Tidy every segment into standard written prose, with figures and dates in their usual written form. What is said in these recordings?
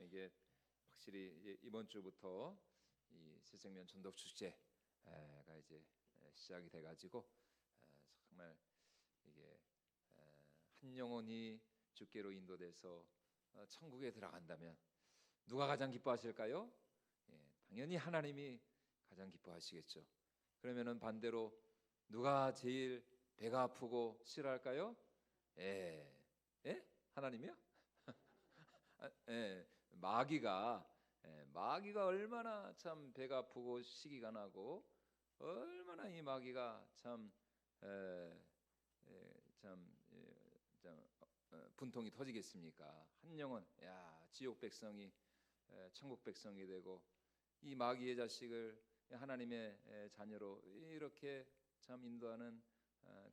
이게 확실히 이번 주부터 이 새생명 전도 축제가 이제 시작이 돼가지고 정말 이게 한 영혼이 주께로 인도돼서 천국에 들어간다면 누가 가장 기뻐하실까요? 당연히 하나님이 가장 기뻐하시겠죠. 그러면은 반대로 누가 제일 배가 아프고 싫어할까요? 하나님이요? 마귀가 얼마나 참 배가 아프고 시기가 나고 얼마나 이 마귀가 참 분통이 터지겠습니까? 한 영혼, 지옥 백성이 천국 백성이 되고 이 마귀의 자식을 하나님의 자녀로 이렇게 참 인도하는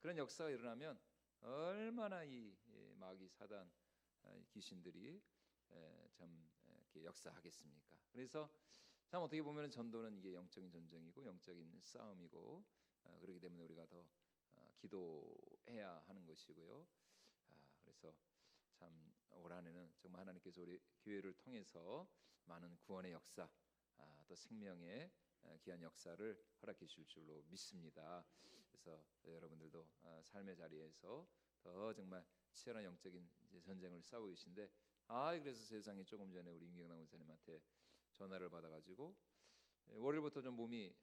그런 역사가 일어나면 얼마나 이 마귀 사단 귀신들이 참 이렇게 역사하겠습니까? 그래서 참 어떻게 보면 전도는 이게 영적인 전쟁이고 영적인 싸움이고 그렇기 때문에 우리가 더 기도해야 하는 것이고요. 그래서 참 올 한해는 정말 하나님께서 우리 교회를 통해서 많은 구원의 역사, 또 생명의 귀한 역사를 허락해 주실 줄로 믿습니다. 그래서 여러분들도 삶의 자리에서 더 정말 치열한 영적인 전쟁을 싸우고 계신데 그래서 세상에 조금 전에 우리 임경남 원사님한테 전화를 받아가지고 월요일부터 좀 몸이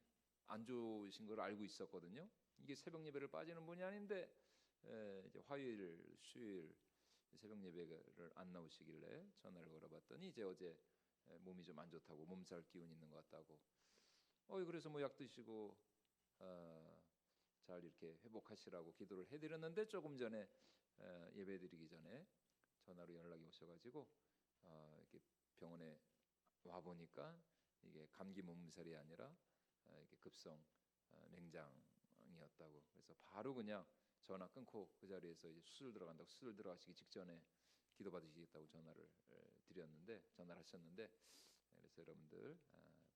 안 좋으신 걸 알고 있었거든요. 이게 새벽 예배를 빠지는 분이 아닌데 이제 화요일, 수요일 새벽 예배를 안 나오시길래 전화를 걸어봤더니 이제 어제 몸이 좀 안 좋다고 몸살 기운 있는 것 같다고. 그래서 뭐 약 드시고 잘 이렇게 회복하시라고 기도를 해드렸는데 조금 전에 예배드리기 전에 전화로 연락이 오셔가지고 이렇게 병원에 와 보니까 이게 감기 몸살이 아니라 이게 급성 맹장이었다고. 그래서 바로 그냥 전화 끊고 그 자리에서 이제 수술 들어간다고 수술 들어가시기 직전에 기도 받으시겠다고 전화를 하셨는데 그래서 여러분들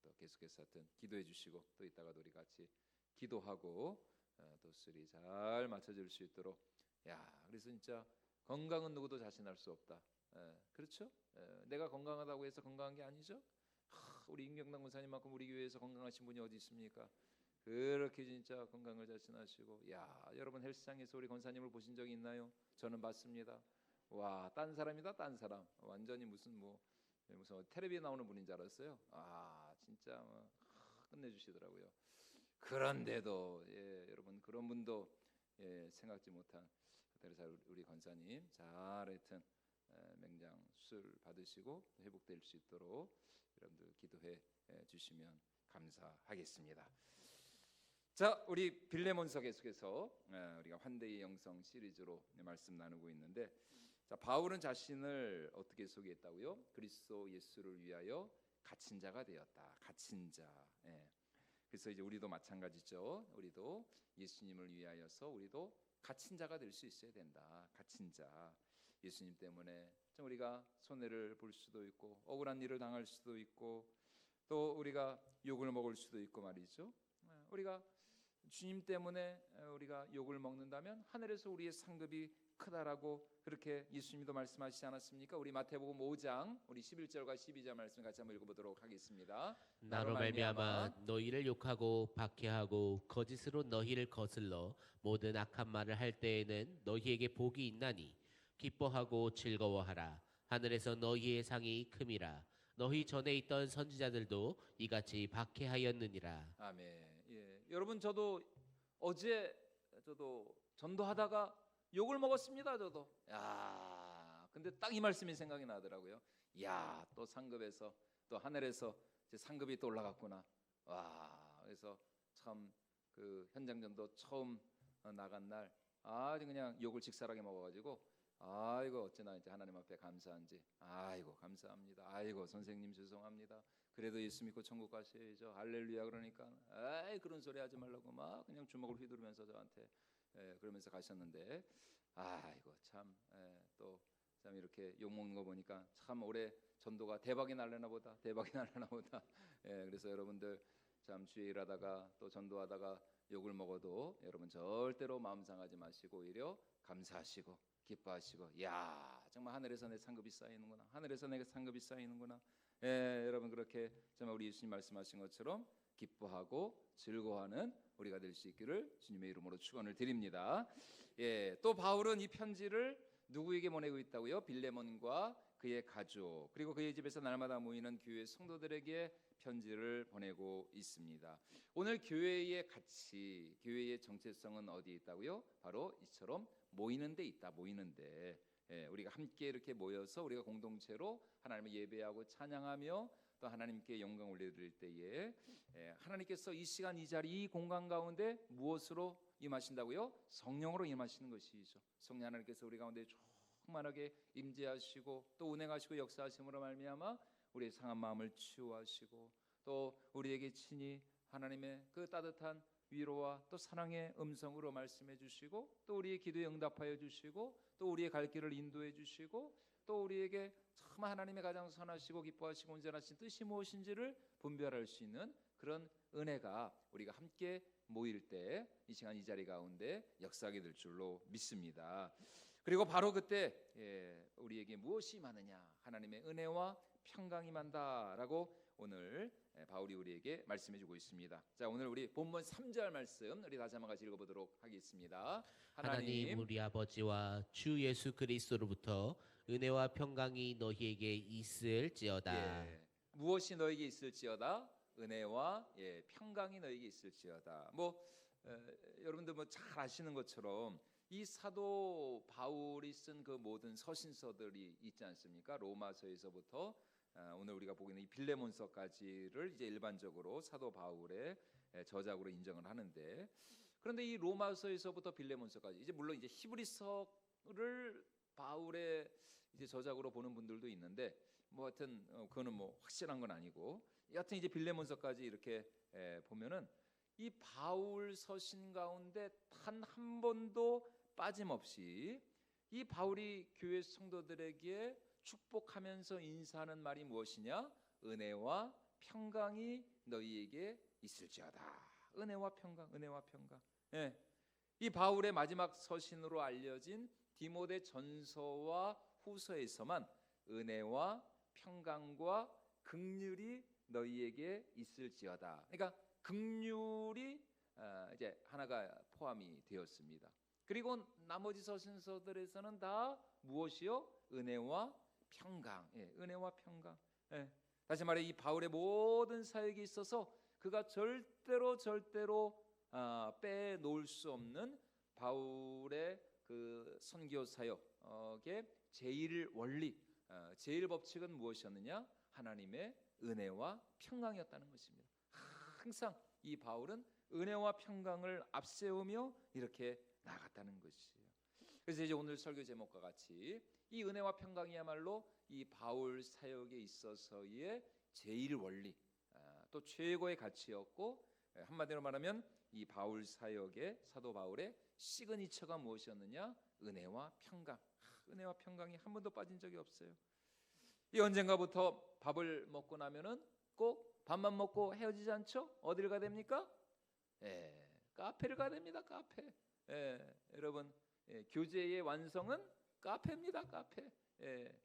또 계속해서 하여튼 기도해 주시고 또 이따가도 우리 같이 기도하고 또 수술이 잘 맞춰질 수 있도록 그래서 진짜 건강은 누구도 자신할 수 없다. 그렇죠? 내가 건강하다고 해서 건강한 게 아니죠. 우리 임경남 권사님만큼 우리 교회에서 건강하신 분이 어디 있습니까? 그렇게 진짜 건강을 자신하시고 여러분 헬스장에서 우리 권사님을 보신 적이 있나요? 저는 봤습니다. 딴 사람이다, 딴 사람. 완전히 무슨 텔레비에 나오는 분인 줄 알았어요. 진짜 끝내주시더라고요. 그런데도 여러분 그런 분도 생각지 못한 그래서 우리 권사님 잘 하여튼 맹장 수술 받으시고 회복될 수 있도록 여러분들 기도해 주시면 감사하겠습니다. 자, 우리 빌레몬서 계속해서 우리가 환대의 영성 시리즈로 말씀 나누고 있는데, 자, 바울은 자신을 어떻게 소개했다고요? 그리스도 예수를 위하여 갇힌 자가 되었다. 갇힌 자. 그래서 이제 우리도 마찬가지죠. 우리도 예수님을 위하여서 우리도 갇힌 자가 될 수 있어야 된다. 갇힌 자. 예수님 때문에 좀 우리가 손해를 볼 수도 있고 억울한 일을 당할 수도 있고 또 우리가 욕을 먹을 수도 있고 말이죠. 우리가 주님 때문에 우리가 욕을 먹는다면 하늘에서 우리의 상급이 크다라고 그렇게 예수님도 말씀하시지 않았습니까? 우리 마태복음 5장 우리 11절과 12절 말씀 같이 한번 읽어보도록 하겠습니다. 나로 말미암아 너희를 욕하고 박해하고 거짓으로 너희를 거슬러 모든 악한 말을 할 때에는 너희에게 복이 있나니 기뻐하고 즐거워하라. 하늘에서 너희의 상이 큼이라. 너희 전에 있던 선지자들도 이같이 박해하였느니라. 아멘. 여러분 저도 어제 전도하다가 욕을 먹었습니다. 저도. 근데 딱 이 말씀이 생각이 나더라고요. 또 상급에서 또 하늘에서 제 상급이 또 올라갔구나. 그래서 참 그 현장전도 처음 나간 날 아주 그냥 욕을 직살하게 먹어가지고 이거 어찌나 이제 하나님 앞에 감사한지. 감사합니다. 선생님 죄송합니다. 그래도 예수 믿고 천국 가셔야죠. 할렐루야. 그러니까 그런 소리 하지 말라고 막 그냥 주먹을 휘두르면서 저한테 그러면서 가셨는데 또 참 이렇게 욕 먹는 거 보니까 참 올해 전도가 대박이 날려나 보다. 그래서 여러분들 참 주의 일하다가 또 전도하다가 욕을 먹어도 여러분 절대로 마음 상하지 마시고 오히려 감사하시고 기뻐하시고, 야 정말 하늘에서 내 상급이 쌓이는구나, 하늘에서 내 상급이 쌓이는구나. 예, 여러분 그렇게 정말 우리 예수님 말씀하신 것처럼 기뻐하고 즐거워하는 우리가 될 수 있기를 주님의 이름으로 축원을 드립니다. 예, 또 바울은 이 편지를 누구에게 보내고 있다고요? 빌레몬과 그의 가족, 그리고 그의 집에서 날마다 모이는 교회 성도들에게 편지를 보내고 있습니다. 오늘 교회의 가치, 교회의 정체성은 어디에 있다고요? 바로 이처럼 모이는 데 있다. 모이는데, 예, 우리가 함께 이렇게 모여서 우리가 공동체로 하나님을 예배하고 찬양하며 또 하나님께 영광 올려드릴 때에, 예, 하나님께서 이 시간 이 자리 이 공간 가운데 무엇으로 임하신다고요? 성령으로 임하시는 것이죠. 성령 하나님께서 우리 가운데 충만하게 임재하시고 또 운행하시고 역사하심으로 말미암아 우리의 상한 마음을 치유하시고 또 우리에게 친히 하나님의 그 따뜻한 위로와 또 사랑의 음성으로 말씀해 주시고 또 우리의 기도에 응답하여 주시고 또 우리의 갈 길을 인도해 주시고 또 우리에게 참 하나님의 가장 선하시고 기뻐하시고 온전하신 뜻이 무엇인지를 분별할 수 있는 그런 은혜가 우리가 함께 모일 때 이 시간 이 자리 가운데 역사하게 될 줄로 믿습니다. 그리고 바로 그때, 예, 우리에게 무엇이 많으냐? 하나님의 은혜와 평강이 많다라고 오늘 바울이 우리에게 말씀해주고 있습니다. 자, 오늘 우리 본문 3절 말씀 우리 다시 한번 같이 읽어보도록 하겠습니다. 하나님 우리 아버지와 주 예수 그리스도로부터 은혜와 평강이 너희에게 있을지어다. 예, 무엇이 너에게 있을지어다? 은혜와, 예, 평강이 너에게 있을지어다. 여러분들 뭐 잘 아시는 것처럼 이 사도 바울이 쓴 그 모든 서신서들이 있지 않습니까? 로마서에서부터 오늘 우리가 보고 있는 이 빌레몬서까지를 이제 일반적으로 사도 바울의 저작으로 인정을 하는데, 그런데 이 로마서에서부터 빌레몬서까지, 이제 물론 이제 히브리서를 바울의 이제 저작으로 보는 분들도 있는데, 뭐 하여튼 그거는 뭐 확실한 건 아니고, 여하튼 이제 빌레몬서까지 이렇게 보면은 이 바울 서신 가운데 단 한 번도 빠짐없이 이 바울이 교회 성도들에게 축복하면서 인사하는 말이 무엇이냐? 은혜와 평강이 너희에게 있을지어다. 은혜와 평강, 은혜와 평강. 예. 이 바울의 마지막 서신으로 알려진 디모데 전서와 후서에서만 은혜와 평강과 긍휼이 너희에게 있을지어다. 그러니까 긍휼이 이제 하나가 포함이 되었습니다. 그리고 나머지 서신서들에서는 다 무엇이요? 은혜와 평강. 예, 은혜와 평강. 예. 다시 말해 이 바울의 모든 사역에 있어서 그가 절대로 빼놓을 수 없는 바울의 그 선교 사역의 제일 원리, 제일 법칙은 무엇이었느냐? 하나님의 은혜와 평강이었다는 것입니다. 항상 이 바울은 은혜와 평강을 앞세우며 이렇게 나아갔다는 것이에요. 그래서 이제 오늘 설교 제목과 같이 이 은혜와 평강이야말로 이 바울 사역에 있어서의 제일 원리, 또 최고의 가치였고, 한마디로 말하면 이 바울 사역의 사도 바울의 시그니처가 무엇이었느냐? 은혜와 평강. 은혜와 평강이 한 번도 빠진 적이 없어요. 이 언젠가부터 밥을 먹고 나면은 꼭 밥만 먹고 헤어지지 않죠? 어디를 가야 됩니까? 예, 카페를 가야 됩니다. 카페. 예, 여러분, 예, 교제의 완성은 카페입니다. 카페. 예,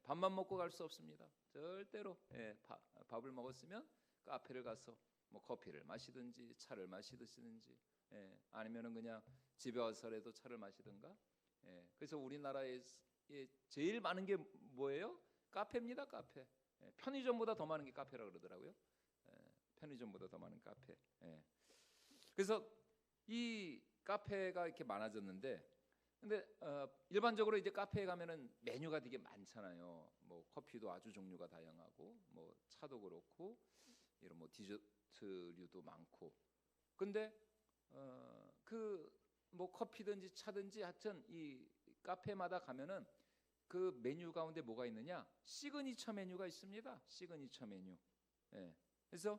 밥만 먹고 갈 수 없습니다. 절대로. 예, 밥을 먹었으면 카페를 가서 뭐 커피를 마시든지 차를 마시든지, 예, 아니면은 그냥 집에 와서라도 차를 마시든가. 예, 그래서 우리나라에 제일 많은 게 뭐예요? 카페입니다. 카페. 예, 편의점보다 더 많은 게 카페라 그러더라고요. 예, 편의점보다 더 많은 카페. 예. 그래서 이 카페가 이렇게 많아졌는데, 근데 일반적으로 이제 카페에 가면은 메뉴가 되게 많잖아요. 뭐 커피도 아주 종류가 다양하고, 뭐 차도 그렇고, 이런 뭐 디저트류도 많고. 근데 그 뭐 커피든지 차든지 하여튼 이 카페마다 가면은 그 메뉴 가운데 뭐가 있느냐? 시그니처 메뉴가 있습니다. 시그니처 메뉴. 예. 그래서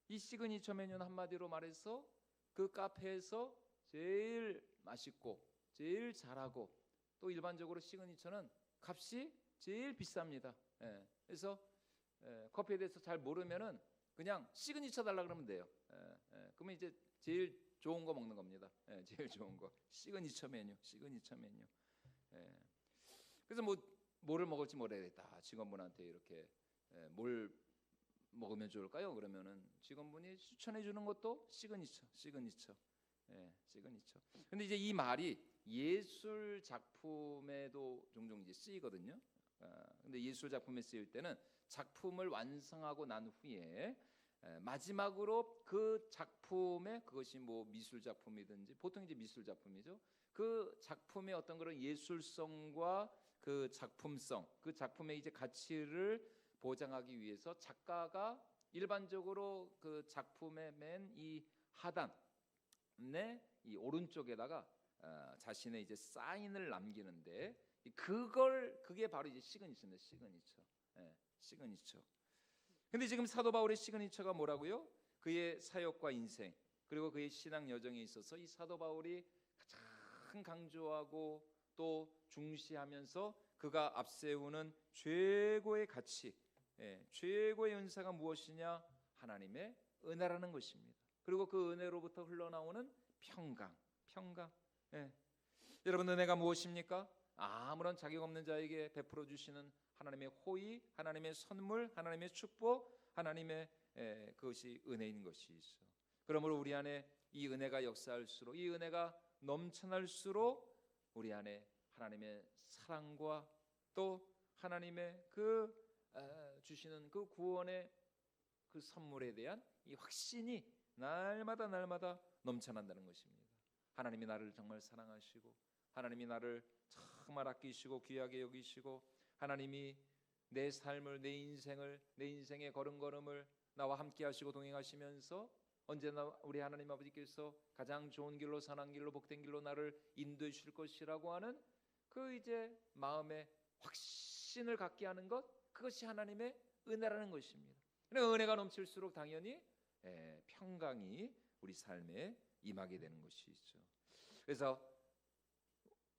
이 시그니처 메뉴는 한마디로 말해서 그 카페에서 제일 맛있고 제일 잘하고, 또 일반적으로 시그니처는 값이 제일 비쌉니다. 예. 그래서 커피에 대해서 잘 모르면은 그냥 시그니처 달라 그러면 돼요. 그러면 이제 제일 좋은 거 먹는 겁니다. 예, 제일 좋은 거 시그니처 메뉴, 시그니처 메뉴. 예. 그래서 뭐를 먹을지 모르겠다. 직원분한테 이렇게 뭘 먹으면 좋을까요? 그러면은 직원분이 추천해 주는 것도 시그니처. 예, 시그니처. 근데 이제 이 말이 예술 작품에도 종종 이제 쓰이거든요. 근데 예술 작품에 쓰일 때는 작품을 완성하고 난 후에 마지막으로 그 작품에, 그것이 뭐 미술 작품이든지 보통 이제 미술 작품이죠. 그 작품의 어떤 그런 예술성과 그 작품성, 그 작품의 이제 가치를 보장하기 위해서 작가가 일반적으로 그 작품의 맨 이 하단에 이 오른쪽에다가 자신의 이제 사인을 남기는데, 그게 바로 이제 시그니처인데, 시그니처. 근데 지금 사도 바울의 시그니처가 뭐라고요? 그의 사역과 인생, 그리고 그의 신앙 여정에 있어서 이 사도 바울이 가장 강조하고 또 중시하면서 그가 앞세우는 최고의 가치, 최고의 은사가 무엇이냐? 하나님의 은혜라는 것입니다. 그리고 그 은혜로부터 흘러나오는 평강. 예. 여러분, 은혜가 무엇입니까? 아무런 자격 없는 자에게 베풀어 주시는 하나님의 호의, 하나님의 선물, 하나님의 축복, 하나님의 그것이 은혜인 것이죠. 그러므로 우리 안에 이 은혜가 역사할수록, 이 은혜가 넘쳐날수록 우리 안에 하나님의 사랑과 또 하나님의 그 주시는 그 구원의 그 선물에 대한 이 확신이 날마다 넘쳐난다는 것입니다. 하나님이 나를 정말 사랑하시고, 하나님이 나를 정말 아끼시고 귀하게 여기시고, 하나님이 내 삶을, 내 인생의 걸음걸음을 나와 함께 하시고 동행하시면서 언제나 우리 하나님 아버지께서 가장 좋은 길로, 선한 길로, 복된 길로 나를 인도해 주실 것이라고 하는 그 이제 마음의 확신을 갖게 하는 것, 그것이 하나님의 은혜라는 것입니다. 은혜가 넘칠수록 당연히 평강이 우리 삶에 임하게 되는 것이죠. 그래서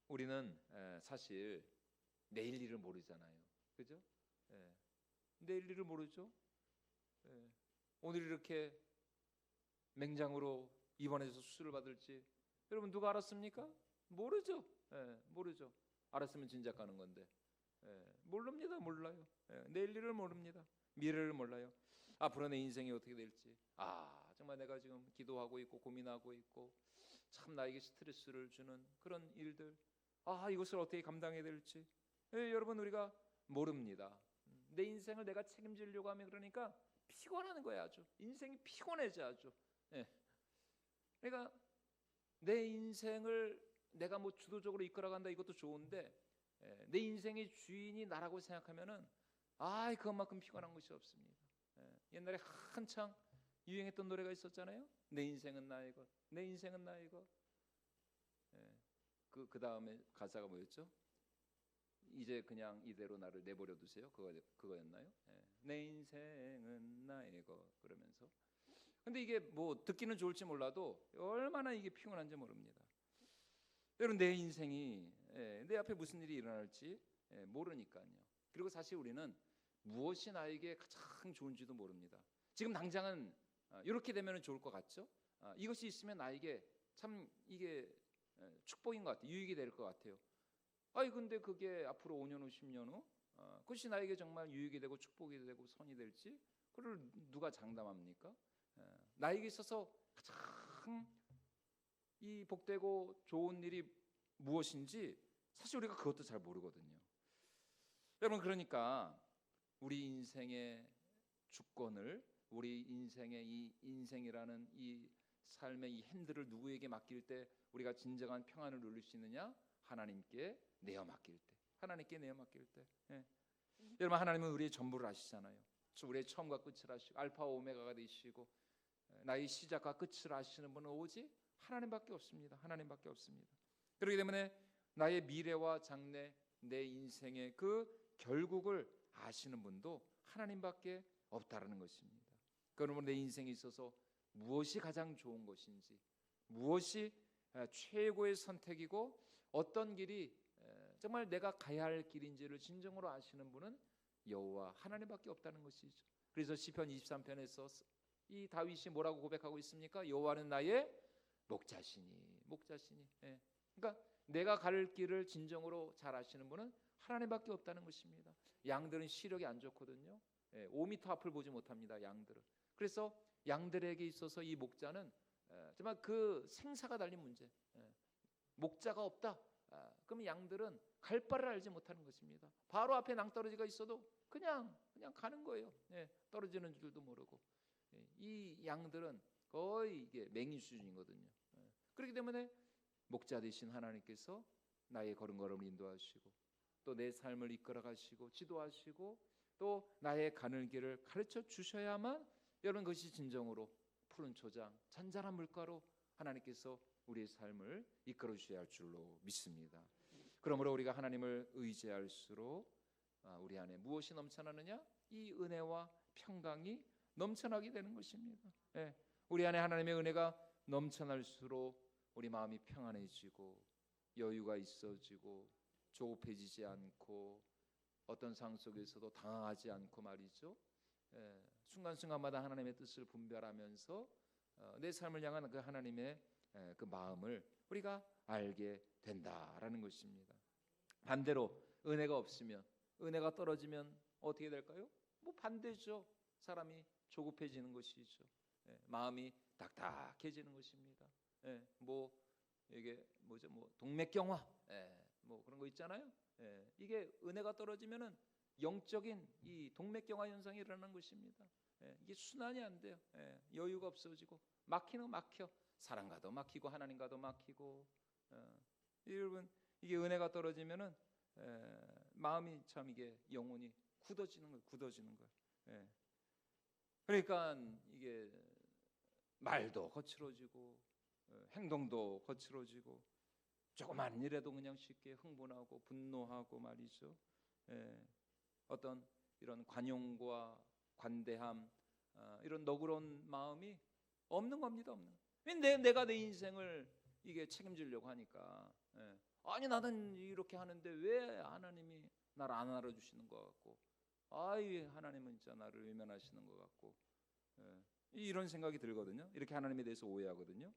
우리는 사실 내일 일을 모르잖아요, 그죠? 내일 일을 모르죠. 오늘 이렇게 맹장으로 입원해서 수술을 받을지 여러분 누가 알았습니까? 모르죠. 모르죠. 알았으면 진작 가는 건데 몰라요. 내일 일을 모릅니다. 미래를 몰라요. 앞으로 내 인생이 어떻게 될지, 정말 내가 지금 기도하고 있고 고민하고 있고 참 나에게 스트레스를 주는 그런 일들, 이것을 어떻게 감당해야 될지 여러분 우리가 모릅니다. 내 인생을 내가 책임지려고 하면 그러니까 피곤하는 거야. 아주 인생이 피곤해져 아주. 그러니까 내 인생을 내가 뭐 주도적으로 이끌어간다, 이것도 좋은데 내 인생의 주인이 나라고 생각하면은 그것만큼 피곤한 것이 없습니다. 옛날에 한창 유행했던 노래가 있었잖아요. 내 인생은 나의 것, 내 인생은 나의 것. 그 다음에 가사가 뭐였죠? 이제 그냥 이대로 나를 내버려 두세요. 그거였나요? 내 인생은 나의 것 그러면서. 근데 이게 뭐 듣기는 좋을지 몰라도 얼마나 이게 피곤한지 모릅니다. 여러분, 내 인생이 내 앞에 무슨 일이 일어날지 모르니까요. 그리고 사실 우리는 무엇이 나에게 가장 좋은지도 모릅니다. 지금 당장은 이렇게 되면 좋을 것 같죠? 이것이 있으면 나에게 참 이게 축복인 것 같아요. 유익이 될 것 같아요. 근데 그게 앞으로 5년 후, 10년 후 그것이 나에게 정말 유익이 되고 축복이 되고 선이 될지 그걸 누가 장담합니까? 나에게 있어서 가장 이 복되고 좋은 일이 무엇인지 사실 우리가 그것도 잘 모르거든요. 여러분, 그러니까 우리 인생의 주권을, 우리 인생의 이 인생이라는 이 삶의 이 핸들을 누구에게 맡길 때 우리가 진정한 평안을 누릴 수 있느냐? 하나님께 내어 맡길 때. 하나님께 내어 맡길 때. 여러분, 하나님은 우리의 전부를 아시잖아요. 우리의 처음과 끝을 아시고 알파와 오메가가 되시고 나의 시작과 끝을 아시는 분은 오직 하나님밖에 없습니다. 하나님밖에 없습니다. 그렇기 때문에 나의 미래와 장래, 내 인생의 그 결국을 아시는 분도 하나님밖에 없다라는 것입니다. 그러므로 내 인생에 있어서 무엇이 가장 좋은 것인지, 무엇이 최고의 선택이고 어떤 길이 정말 내가 가야 할 길인지를 진정으로 아시는 분은 여호와 하나님밖에 없다는 것이죠. 그래서 시편 23편에서 이 다윗이 뭐라고 고백하고 있습니까? 여호와는 나의 목자시니. 그러니까 내가 갈 길을 진정으로 잘 아시는 분은 하나님밖에 없다는 것입니다. 양들은 시력이 안 좋거든요. 5m 앞을 보지 못합니다. 양들은. 그래서 양들에게 있어서 이 목자는 정말 그 생사가 달린 문제. 목자가 없다. 그러면 양들은 갈 바를 알지 못하는 것입니다. 바로 앞에 낭떠러지가 있어도 그냥 가는 거예요. 떨어지는 줄도 모르고. 이 양들은 거의 이게 맹인 수준이거든요. 그렇기 때문에 목자 되신 하나님께서 나의 걸음걸음을 인도하시고 또 내 삶을 이끌어 가시고 지도하시고 또 나의 가는 길을 가르쳐 주셔야만 여러분 그것이 진정으로 푸른 초장, 잔잔한 물가로 하나님께서 우리의 삶을 이끌어 주셔야 할 줄로 믿습니다. 그러므로 우리가 하나님을 의지할수록 우리 안에 무엇이 넘쳐나느냐? 이 은혜와 평강이 넘쳐나게 되는 것입니다. 우리 안에 하나님의 은혜가 넘쳐날수록 우리 마음이 평안해지고 여유가 있어지고 조급해지지 않고 어떤 상황 속에서도 당황하지 않고 말이죠. 순간순간마다 하나님의 뜻을 분별하면서 내 삶을 향한 그 하나님의 그 마음을 우리가 알게 된다라는 것입니다. 반대로 은혜가 없으면, 은혜가 떨어지면 어떻게 될까요? 뭐 반대죠. 사람이 조급해지는 것이죠. 마음이 딱딱해지는 것입니다. 뭐 이게 뭐죠? 뭐 동맥경화, 뭐 그런 거 있잖아요. 이게 은혜가 떨어지면은 영적인 이 동맥경화 현상이 일어나는 것입니다. 이게 순환이 안 돼요. 여유가 없어지고 막히는 막혀. 사랑과도 막히고 하나님과도 막히고. 여러분 이게 은혜가 떨어지면은 마음이 참 이게 영혼이 굳어지는 거예요. 그러니까 이게 말도 거칠어지고 행동도 거칠어지고 조그만 일에도 그냥 쉽게 흥분하고 분노하고 말이죠. 어떤 이런 관용과 관대함, 이런 너그러운 마음이 없는 겁니다. 내가 내 인생을 이게 책임지려고 하니까. 아니 나는 이렇게 하는데 왜 하나님이 나를 안 알아주시는 것 같고, 아이 하나님은 진짜 나를 외면하시는 것 같고, 이런 생각이 들거든요. 이렇게 하나님에 대해서 오해하거든요.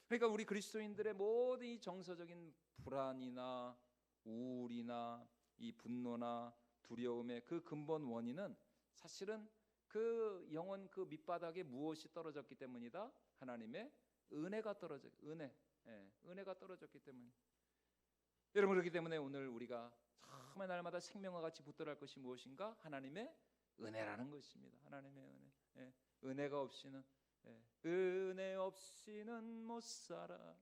그러니까 우리 그리스도인들의 모든 이 정서적인 불안이나 우울이나 이 분노나 두려움의 그 근본 원인은 사실은 그 영혼 그 밑바닥에 무엇이 떨어졌기 때문이다. 하나님의 은혜가 은혜가 떨어졌기 때문. 여러분 그렇기 때문에 오늘 우리가 정말 날마다 생명과 같이 붙들어갈 것이 무엇인가? 하나님의 은혜라는 것입니다. 하나님의 은혜. 은혜가 없이는 은혜 없이는 못 살아.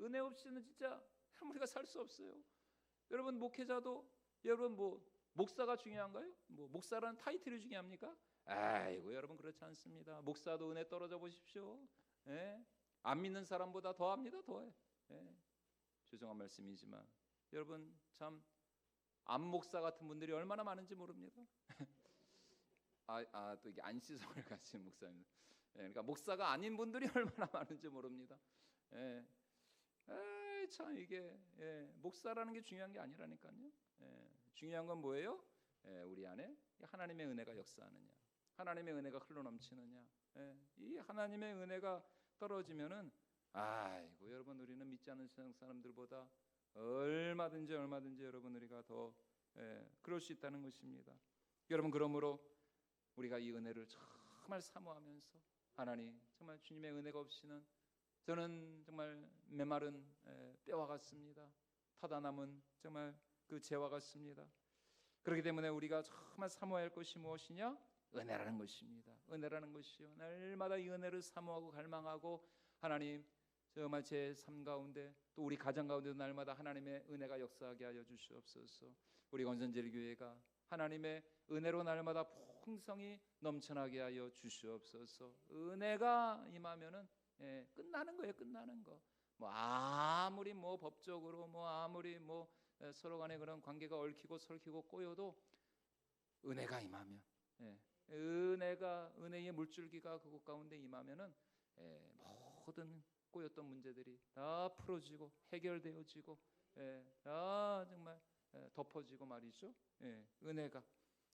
은혜 없이는 진짜 우리가 살 수 없어요. 여러분 목회자도 여러분 뭐 목사가 중요한가요? 뭐 목사라는 타이틀이 중요합니까? 아이고 여러분 그렇지 않습니다. 목사도 은혜 떨어져 보십시오. 안 믿는 사람보다 더합니다. 더해. 죄송한 말씀이지만 여러분 참 안목사 같은 분들이 얼마나 많은지 모릅니다. 또 이게 안시성을 가진 목사입니다. 그러니까 목사가 아닌 분들이 얼마나 많은지 모릅니다. 참 이게 목사라는 게 중요한 게 아니라니까요. 중요한 건 뭐예요? 우리 안에 하나님의 은혜가 역사하느냐, 하나님의 은혜가 흘러넘치느냐. 이 하나님의 은혜가 떨어지면은 아이고 여러분 우리는 믿지 않는 세상 사람들보다 얼마든지 여러분 우리가 더 그럴 수 있다는 것입니다. 여러분 그러므로 우리가 이 은혜를 정말 사모하면서 하나님 정말 주님의 은혜가 없이는 저는 정말 메마른 뼈와 같습니다. 타다 남은 정말 그 재와 같습니다. 그렇기 때문에 우리가 정말 사모해야 할 것이 무엇이냐? 은혜라는 것입니다. 은혜라는 것이요. 날마다 이 은혜를 사모하고 갈망하고 하나님 정말 제 삶 가운데 또 우리 가정 가운데도 날마다 하나님의 은혜가 역사하게 하여 주시옵소서. 우리 건선제일교회가 하나님의 은혜로 날마다 풍성히 넘쳐나게 하여 주시옵소서. 은혜가 임하면은 끝나는 거예요. 끝나는 거. 뭐 아무리 뭐 법적으로 뭐 아무리 뭐 서로 간에 그런 관계가 얽히고 설키고 꼬여도 은혜가 임하면 은혜의 물줄기가 그곳 가운데 임하면은 모든 꼬였던 문제들이 다 풀어지고 해결되어지고 다 정말 덮어지고 말이죠. 은혜가.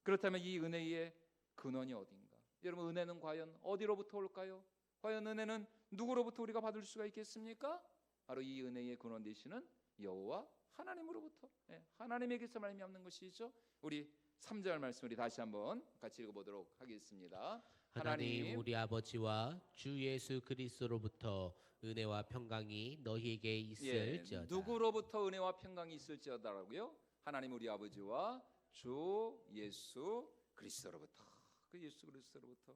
그렇다면 이 은혜의 근원이 어딘가? 여러분 은혜는 과연 어디로부터 올까요? 과연 은혜는 누구로부터 우리가 받을 수가 있겠습니까? 바로 이 은혜의 근원 되시는 여호와 하나님으로부터, 하나님에게서 말미암는 것이죠. 우리 3절 말씀 우리 다시 한번 같이 읽어보도록 하겠습니다. 하나님 우리 아버지와 주 예수 그리스도로부터 은혜와 평강이 너희에게 있을지어다. 누구로부터 은혜와 평강이 있을지어다라고요? 하나님 우리 아버지와 주 예수 그리스도로부터. 그 예수 그리스도로부터.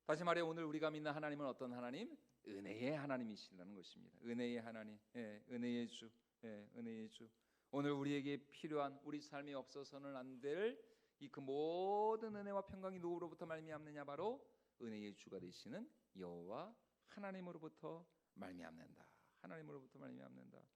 다시 말해 오늘 우리가 믿는 하나님은 어떤 하나님? 은혜의 하나님이시라는 것입니다. 은혜의 하나님, 은혜의 주, 은혜의 주. 오늘 우리에게 필요한 우리 삶이 없어서는 안 될 이 그 모든 은혜와 평강이 누구로부터 말미암느냐? 바로 은혜의 주가 되시는 여호와 하나님으로부터 말미암는다. 하나님으로부터 말미암는다.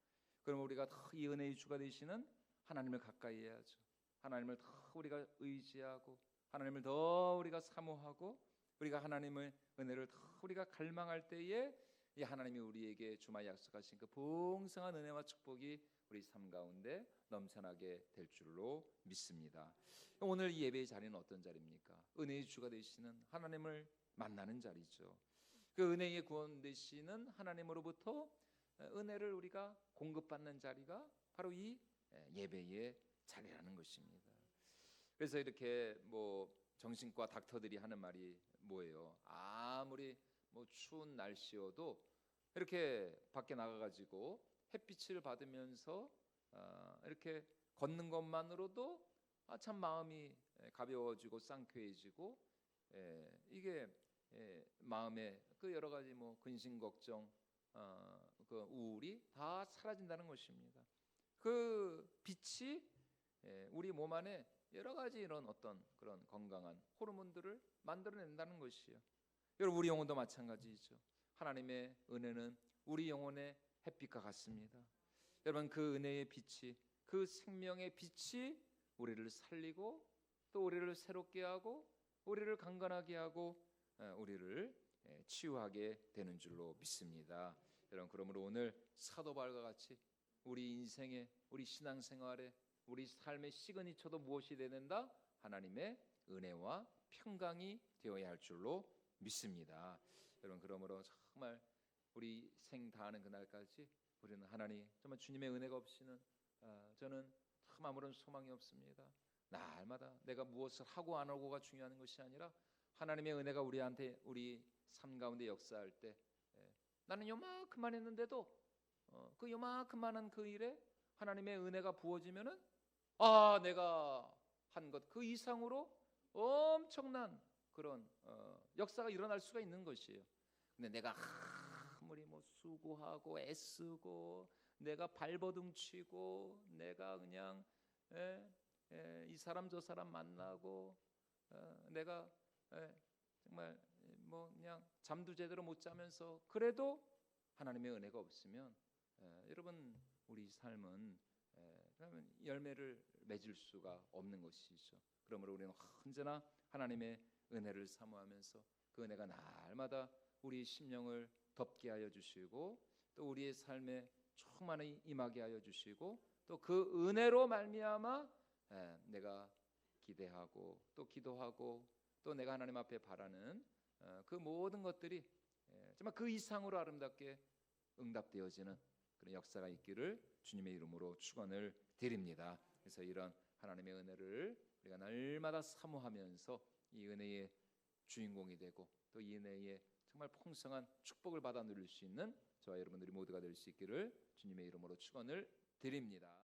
그럼 우리가 더 이 은혜의 주가 되시는 하나님을 가까이 해야죠. 하나님을 더 우리가 의지하고 하나님을 더 우리가 사모하고 우리가 하나님의 은혜를 더 우리가 갈망할 때에 이 하나님이 우리에게 주마 약속하신 그 풍성한 은혜와 축복이 우리 삶 가운데 넘쳐나게 될 줄로 믿습니다. 오늘 이 예배의 자리는 어떤 자리입니까? 은혜의 주가 되시는 하나님을 만나는 자리죠. 그 은혜의 구원 되시는 하나님으로부터 은혜를 우리가 공급받는 자리가 바로 이 예배의 자리라는 것입니다. 그래서 이렇게 뭐 정신과 닥터들이 하는 말이 뭐예요? 아무리 뭐 추운 날씨여도 이렇게 밖에 나가가지고 햇빛을 받으면서 이렇게 걷는 것만으로도 참 마음이 가벼워지고 상쾌해지고 이게 마음에 그 여러 가지 뭐 근심 걱정 그 우울이 다 사라진다는 것입니다. 그 빛이 우리 몸 안에 여러 가지 이런 어떤 그런 건강한 호르몬들을 만들어낸다는 것이요. 여러분 우리 영혼도 마찬가지죠. 하나님의 은혜는 우리 영혼의 햇빛과 같습니다. 여러분 그 은혜의 빛이 그 생명의 빛이 우리를 살리고 또 우리를 새롭게 하고 우리를 강건하게 하고 우리를 치유하게 되는 줄로 믿습니다. 여러분 그러므로 오늘 사도 바울과 같이 우리 인생에 우리 신앙생활에 우리 삶의 시그니처도 무엇이 되는다? 하나님의 은혜와 평강이 되어야 할 줄로 믿습니다. 여러분 그러므로 정말 우리 생 다하는 그날까지 우리는 하나님 정말 주님의 은혜가 없이는 저는 참 아무런 소망이 없습니다. 날마다 내가 무엇을 하고 안 하고가 중요한 것이 아니라 하나님의 은혜가 우리한테 우리 삶 가운데 역사할 때 나는 요만큼만 했는데도 그 요만큼만한 그 일에 하나님의 은혜가 부어지면은 내가 한 것 그 이상으로 엄청난 그런 역사가 일어날 수가 있는 것이에요. 근데 내가 아무리 뭐 수고하고 애쓰고 내가 발버둥 치고 내가 그냥 이 사람 저 사람 만나고 내가 정말 뭐 그냥 잠도 제대로 못 자면서 그래도 하나님의 은혜가 없으면 여러분 우리 삶은 그러면 열매를 맺을 수가 없는 것이죠. 그러므로 우리는 언제나 하나님의 은혜를 사모하면서 그 은혜가 날마다 우리 심령을 덮게 하여 주시고 또 우리의 삶에 충만히 임하게 하여 주시고 또 그 은혜로 말미암아 내가 기대하고 또 기도하고 또 내가 하나님 앞에 바라는 그 모든 것들이 정말 그 이상으로 아름답게 응답되어지는 그런 역사가 있기를 주님의 이름으로 축원을 드립니다. 그래서 이런 하나님의 은혜를 우리가 날마다 사모하면서 이 은혜의 주인공이 되고 또 이 은혜의 정말 풍성한 축복을 받아 누릴 수 있는 저와 여러분들이 모두가 될 수 있기를 주님의 이름으로 축원을 드립니다.